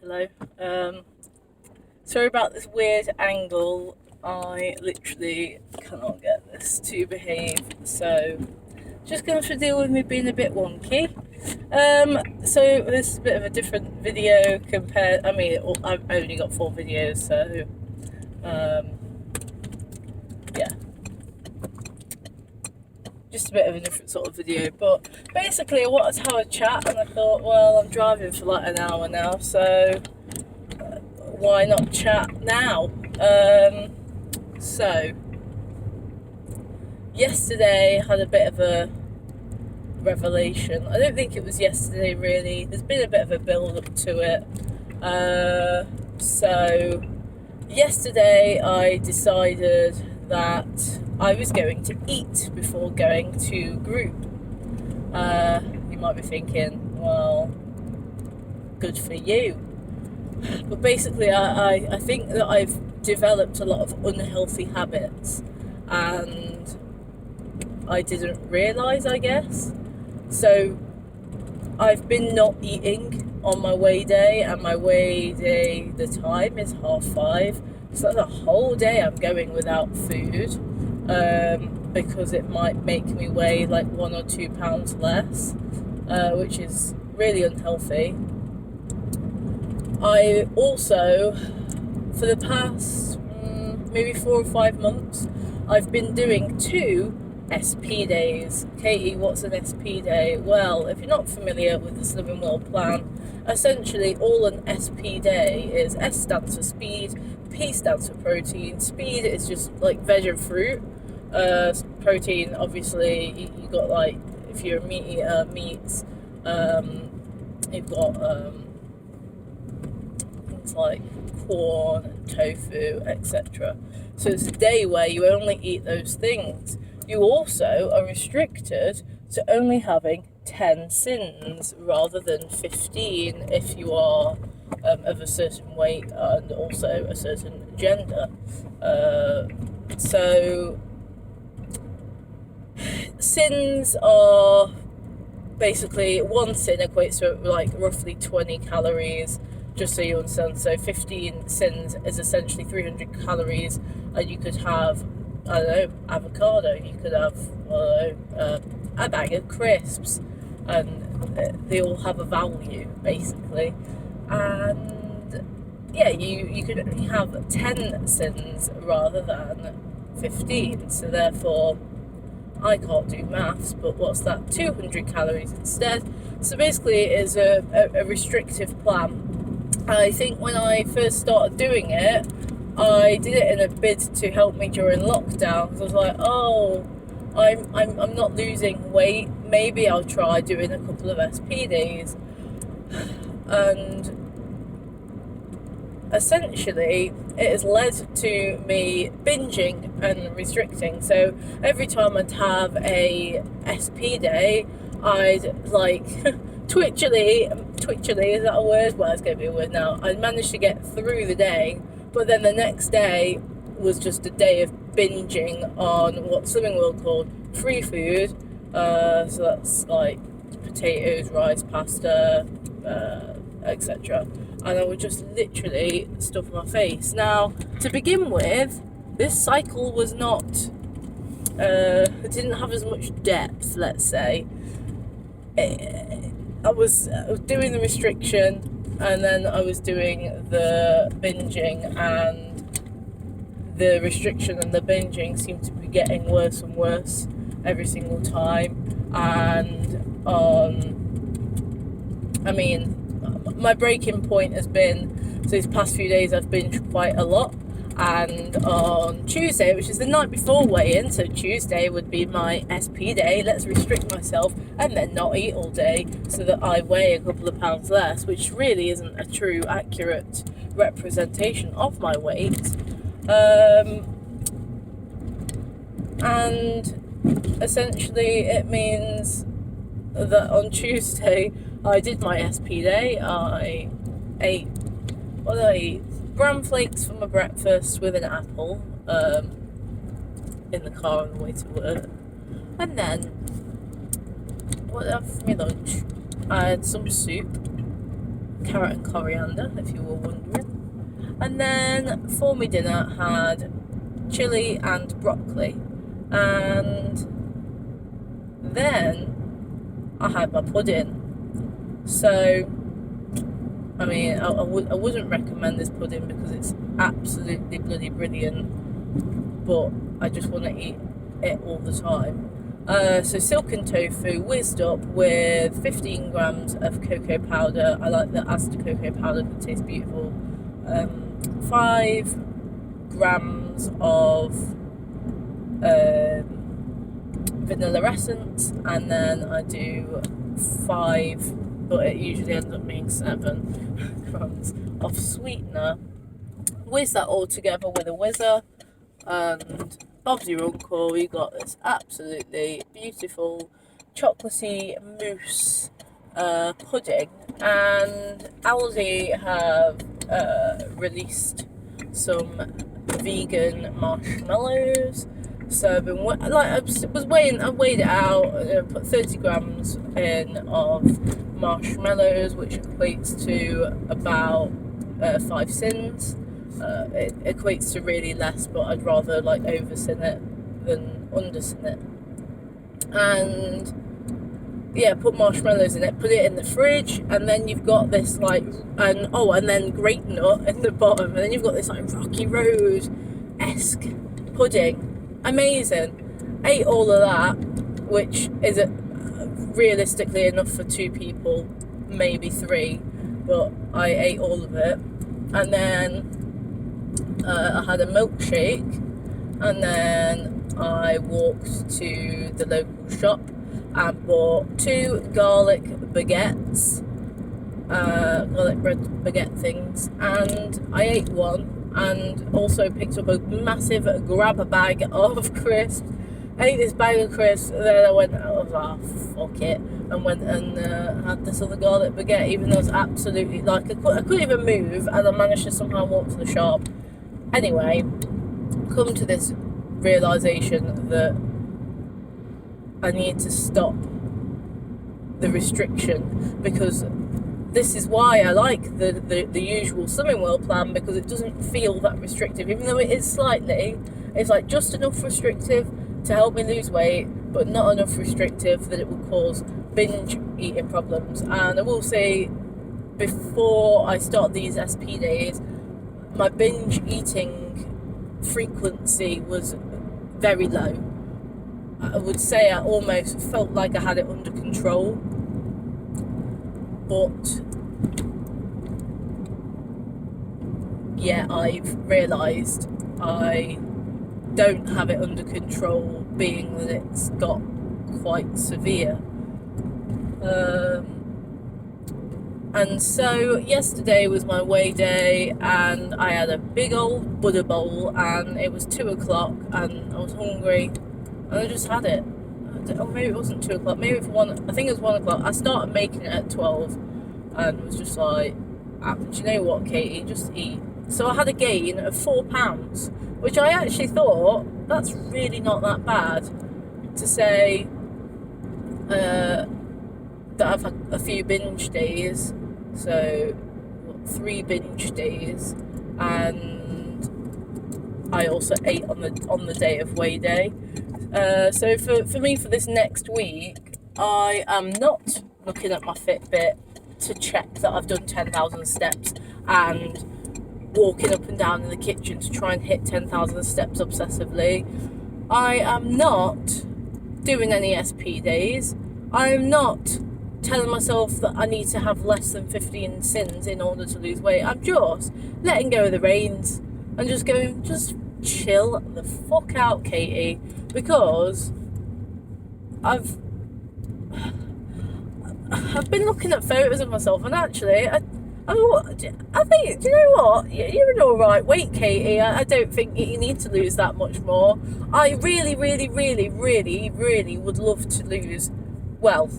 Hello. Sorry about this weird angle. I literally cannot get this to behave, so just gonna have to deal with me being a bit wonky. So this is a bit of a different video compared. I've only got 4 videos, so yeah, just a bit of a different sort of video. But basically, I wanted to have a chat, and I thought, well, I'm driving for like an hour now, so why not chat now? So yesterday I had a bit of a revelation. I don't think it was yesterday really. There's been a bit of a build up to it. So yesterday I decided that I was going to eat before going to group. You might be thinking, well, good for you. But basically, I think that I've developed a lot of unhealthy habits, and I didn't realise, I guess. So I've been not eating on my weigh day, and my weigh day, the time is 5:30. So that's a whole day I'm going without food, because it might make me weigh like 1 or 2 pounds less, which is really unhealthy. I also, for the past maybe 4 or 5 months, I've been doing 2 SP days. Katie, what's an SP day? Well, if you're not familiar with the Slimming World plan, essentially all an SP day is: S stands for speed, P stands for protein. Speed is just like veg and fruit. Protein, obviously, you got like, if you're a meat eater, meats. You've got like corn and tofu, etc. So it's a day where you only eat those things. You also are restricted to only having 10 sins rather than 15 if you are of a certain weight and also a certain gender. So sins are basically, 1 sin equates to like roughly 20 calories. Just so you understand, so 15 sins is essentially 300 calories, and you could have, I don't know, avocado, you could have, a bag of crisps, and they all have a value, basically. And yeah, you could have 10 sins rather than 15, so therefore, I can't do maths, but what's that, 200 calories instead. So basically it is a restrictive plan. I think when I first started doing it, I did it in a bid to help me during lockdown, because I was like, oh, I'm not losing weight, maybe I'll try doing a couple of SP days. And essentially it has led to me binging and restricting. So every time I'd have a SP day, I'd like twitchily, is that a word? Well, it's going to be a word now. I'd managed to get through the day, but then the next day was just a day of binging on what Slimming World called free food. So that's like potatoes, rice, pasta, etc. And I would just literally stuff my face. Now, to begin with, this cycle was not, it didn't have as much depth, let's say. I was doing the restriction, and then I was doing the binging, and the restriction and the binging seemed to be getting worse and worse every single time. And my breaking point has been, so these past few days I've binged quite a lot, and on Tuesday, which is the night before weigh-in, so Tuesday would be my SP day, let's restrict myself and then not eat all day so that I weigh a couple of pounds less, which really isn't a true, accurate representation of my weight. And essentially it means that on Tuesday I did my SP day. I ate, what did I eat? Bran flakes for my breakfast with an apple in the car on the way to work. And then, what did I have for my lunch? I had some soup. carrot and coriander, if you were wondering. And then for my dinner, had chili and broccoli. And then I had my pudding. So, I mean, I wouldn't recommend this pudding because it's absolutely bloody brilliant, but I just want to eat it all the time. So silken tofu whizzed up with 15 grams of cocoa powder. I like the Asda cocoa powder, it tastes beautiful. 5 grams of vanilla essence, and then I do 5, but it usually ends up being 7 grams of sweetener. Whiz that all together with a whizzer, and Bob's your uncle. We got this absolutely beautiful chocolatey mousse pudding, and Aldi have released some vegan marshmallows. So I've been I weighed it out, put 30 grams in of marshmallows, which equates to about 5 sins. It equates to really less, but I'd rather like over sin it than under sin it. And yeah, put marshmallows in it, put it in the fridge, and then you've got this like, and then grape nut in the bottom, and then you've got this like Rocky Road-esque pudding. Amazing. Ate all of that, which is realistically enough for 2 people, maybe 3, but I ate all of it. And then I had a milkshake, and then I walked to the local shop and bought 2 garlic baguettes, garlic bread baguette things, and I ate one, and also picked up a massive grabber bag of crisps. I ate this bag of crisps, and then I went, fuck it, and went and had this other garlic baguette, even though it was absolutely, like, I couldn't even move, and I managed to somehow walk to the shop. Anyway, come to this realisation that I need to stop the restriction, because this is why I like the usual Slimming World plan, because it doesn't feel that restrictive, even though it is slightly. It's like just enough restrictive to help me lose weight, but not enough restrictive that it will cause binge eating problems. And I will say, before I start these SP days, my binge eating frequency was very low. I would say I almost felt like I had it under control, but yeah, I've realised I don't have it under control, being that it's got quite severe. And so yesterday was my weigh day, and I had a big old Buddha bowl, and it was 2 o'clock, and I was hungry, and I just had it. Or maybe it wasn't 2 o'clock, maybe I think it was 1 o'clock. I started making it at 12, and was just like, do you know what, Katie, just eat. So I had a gain of £4, which I actually thought, that's really not that bad to say that I've had a few binge days. So 3 binge days, and I also ate on the day of weigh day. So for me, for this next week, I am not looking at my Fitbit to check that I've done 10,000 steps and walking up and down in the kitchen to try and hit 10,000 steps obsessively. I am not doing any SP days. I am not telling myself that I need to have less than 15 sins in order to lose weight. I'm just letting go of the reins and just going, just chill the fuck out, Katie, because I've been looking at photos of myself, and actually I think, do you know what, you're an alright weight, Katie. I don't think you need to lose that much more. I really, really, really, really, really would love to lose, well,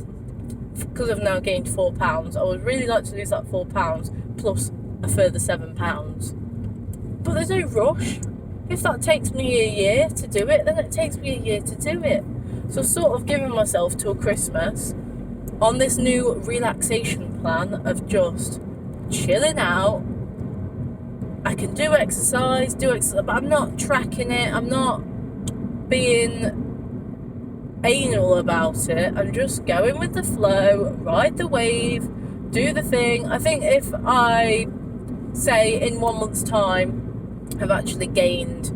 because I've now gained £4, I would really like to lose that £4 plus a further £7. But there's no rush. If that takes me a year to do it, then it takes me a year to do it. So I've sort of given myself till Christmas on this new relaxation plan of just chilling out. I can do exercise, but I'm not tracking it. I'm not being anal about it. I'm just going with the flow, ride the wave, do the thing. I think if I say in 1 month's time I've actually gained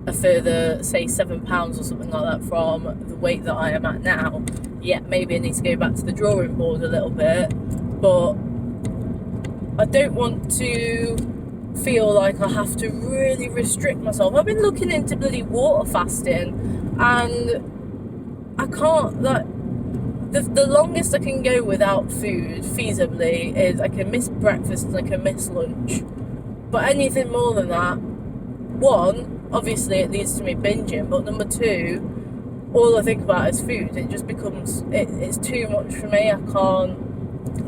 a further, say, 7 pounds or something like that from the weight that I am at now, yeah, maybe I need to go back to the drawing board a little bit. But I don't want to feel like I have to really restrict myself. I've been looking into bloody water fasting, and I can't, like, the longest I can go without food feasibly is I can miss breakfast and I can miss lunch. But anything more than that, one, obviously it leads to me binging, but number two, all I think about is food. It just becomes, it's too much for me. I can't.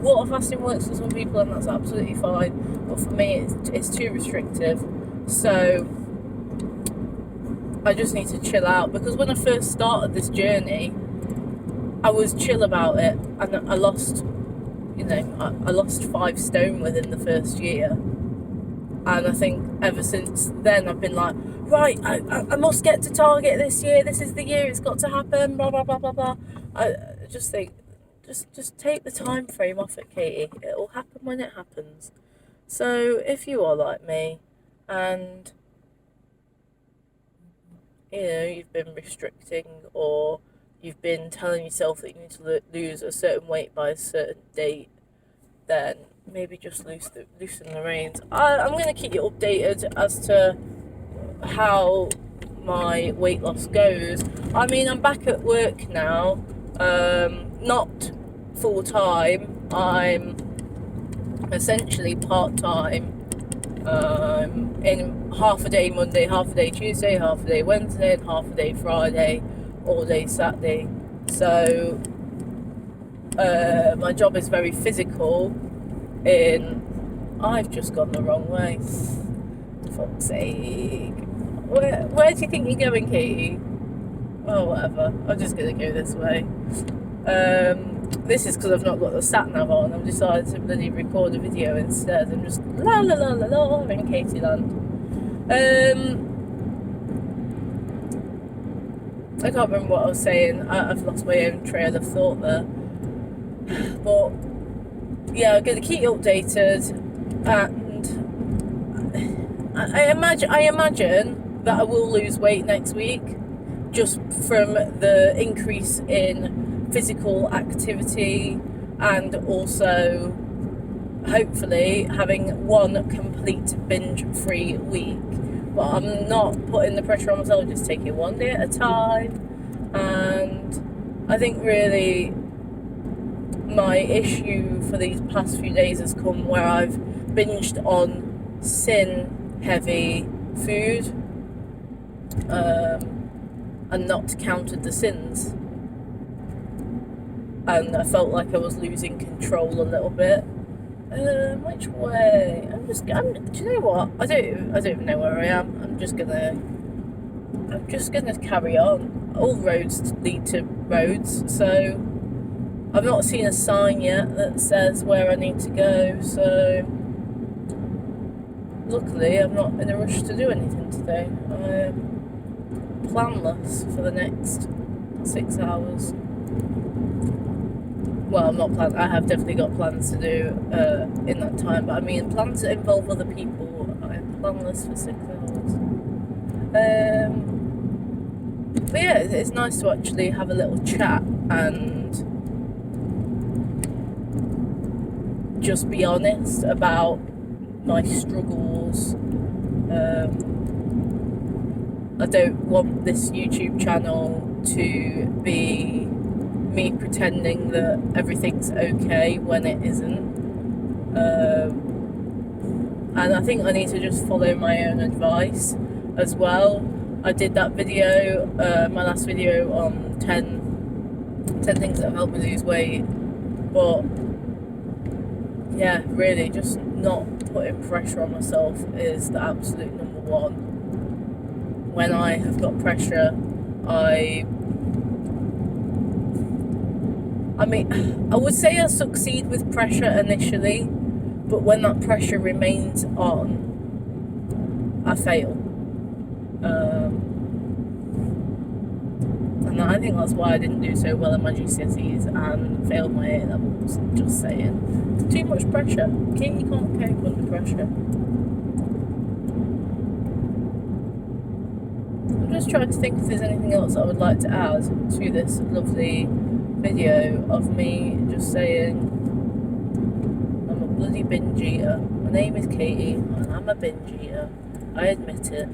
Water fasting works for some people and that's absolutely fine, but for me it's too restrictive. So I just need to chill out, because when I first started this journey I was chill about it, and I lost, I lost 5 stone within the first year, and I think ever since then I've been like, right, I must get to target this year, this is the year, it's got to happen, blah blah blah blah blah. I just think, just take the time frame off it, Katie. It'll happen when it happens. So if you are like me and you've been restricting, or you've been telling yourself that you need to lose a certain weight by a certain date, then maybe just loosen the reins. I'm going to keep you updated as to how my weight loss goes. I mean, I'm back at work now, not full time. I'm essentially part-time, in half a day Monday, half a day Tuesday, half a day Wednesday, and half a day Friday, all day Saturday. So my job is very physical. I've just gone the wrong way. For fuck's sake. Where do you think you're going, Katie? Oh, whatever. I'm just going to go this way. This is because I've not got the sat nav on. I've decided to bloody record a video instead. I'm just la la la la la in Katie land. I can't remember what I was saying. I've lost my own trail of thought there. But yeah, I'm going to keep you updated, and I imagine that I will lose weight next week, just from the increase in physical activity, and also hopefully having one complete binge-free week. But I'm not putting the pressure on myself, just take it one day at a time. And I think really my issue for these past few days has come where I've binged on sin heavy food, and not counted the sins, and I felt like I was losing control a little bit. Which way? Do you know what? I don't even know where I am. I'm just gonna carry on. All roads lead to roads, so I've not seen a sign yet that says where I need to go. So luckily, I'm not in a rush to do anything today. I'm planless for the next 6 hours. Well, I'm not planned. I have definitely got plans to do in that time, but I mean plans that involve other people. I'm planless for 6 hours. But yeah, it's nice to actually have a little chat and just be honest about my struggles. I don't want this YouTube channel to be me pretending that everything's okay when it isn't. And I think I need to just follow my own advice as well. I did that video, my last video on 10 things that have helped me lose weight. But yeah, really just not putting pressure on myself is the absolute number one. When I have got pressure, I mean, I would say I succeed with pressure initially, But when that pressure remains on, I fail. And I think that's why I didn't do so well in my GCSEs and failed my A levels. Just saying. Too much pressure. Katie can't cope under pressure. I'm just trying to think if there's anything else I would like to add to this lovely video of me just saying I'm a bloody binge eater. My name is Katie and I'm a binge eater. I admit it.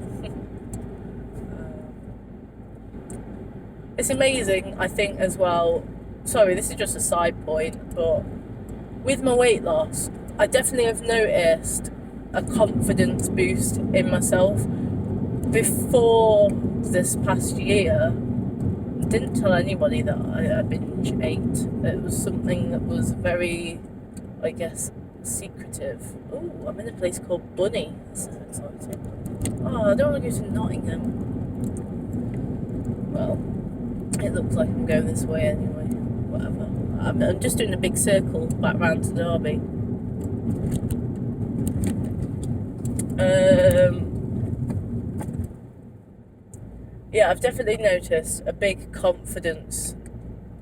It's amazing, I think, as well. Sorry, this is just a side point, but with my weight loss, I definitely have noticed a confidence boost in myself. Before this past year, I didn't tell anybody that I binge ate. It was something that was very, I guess, secretive. Oh, I'm in a place called Bunny. This is exciting. Oh, I don't want to go to Nottingham. Well, it looks like I'm going this way anyway. Whatever. I'm just doing a big circle back round to Derby. Yeah, I've definitely noticed a big confidence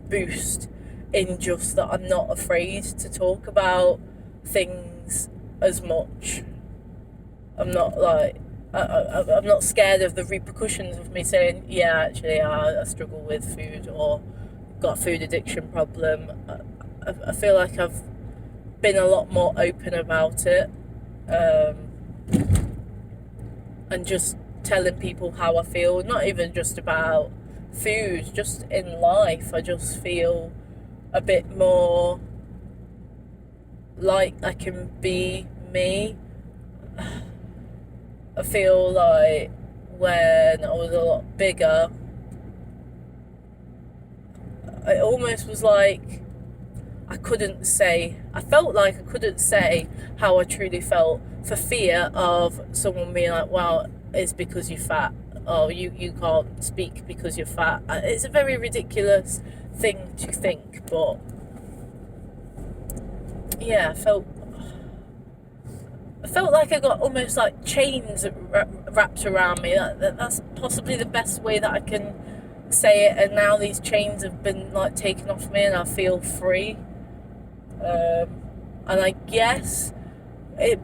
boost in just that I'm not afraid to talk about things as much. I'm not like I'm not scared of the repercussions of me saying, yeah, actually, I struggle with food or got a food addiction problem. I feel like I've been a lot more open about it, and just telling people how I feel, not even just about food, just in life. I just feel a bit more like I can be me. I feel like when I was a lot bigger, it almost was like I felt like I couldn't say how I truly felt for fear of someone being like, well, it's because you're fat, or you can't speak because you're fat. It's a very ridiculous thing to think, but yeah, I felt like I got almost like chains wrapped around me. That's possibly the best way that I can say it. And now these chains have been like taken off me, and I feel free. And I guess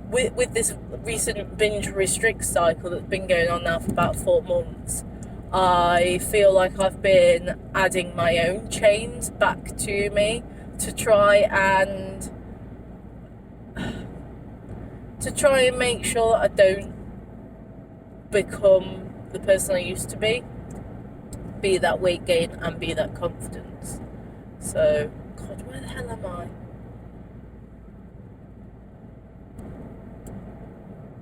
with this recent binge restrict cycle that's been going on now for about 4 months, I feel like I've been adding my own chains back to me to try and make sure that I don't become the person I used to be that weight gain and be that confidence. So, God, where the hell am I?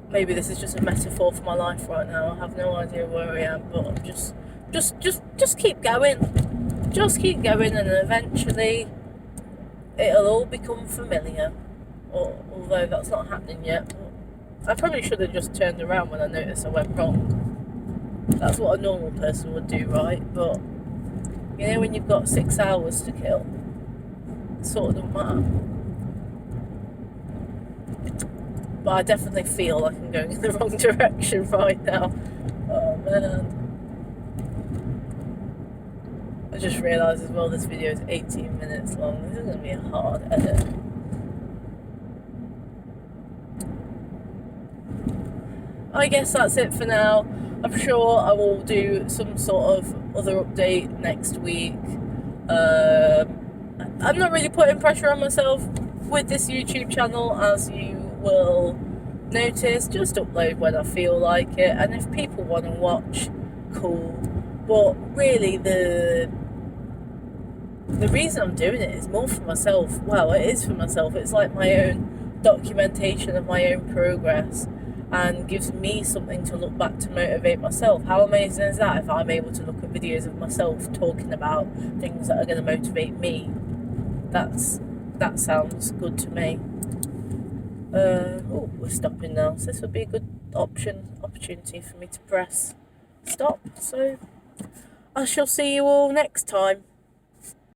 Maybe this is just a metaphor for my life right now. I have no idea where I am, but I'm just keep going. Just keep going, and eventually it'll all become familiar. Although that's not happening yet. I probably should have just turned around when I noticed I went wrong. That's what a normal person would do, right? But, you know, when you've got 6 hours to kill, it sort of doesn't matter. But I definitely feel like I'm going in the wrong direction right now. Oh, man. I just realised as well this video is 18 minutes long. This is going to be a hard edit. I guess that's it for now. I'm sure I will do some sort of other update next week. I'm not really putting pressure on myself with this YouTube channel, as you will notice. Just upload when I feel like it, and if people want to watch, cool. But really, the reason I'm doing it is more for myself. Well, it is for myself. It's like my own documentation of my own progress, and gives me something to look back to motivate myself. How amazing is that if I'm able to look at videos of myself talking about things that are going to motivate me? That sounds good to me. We're stopping now, so this would be a good opportunity for me to press stop. So I shall see you all next time.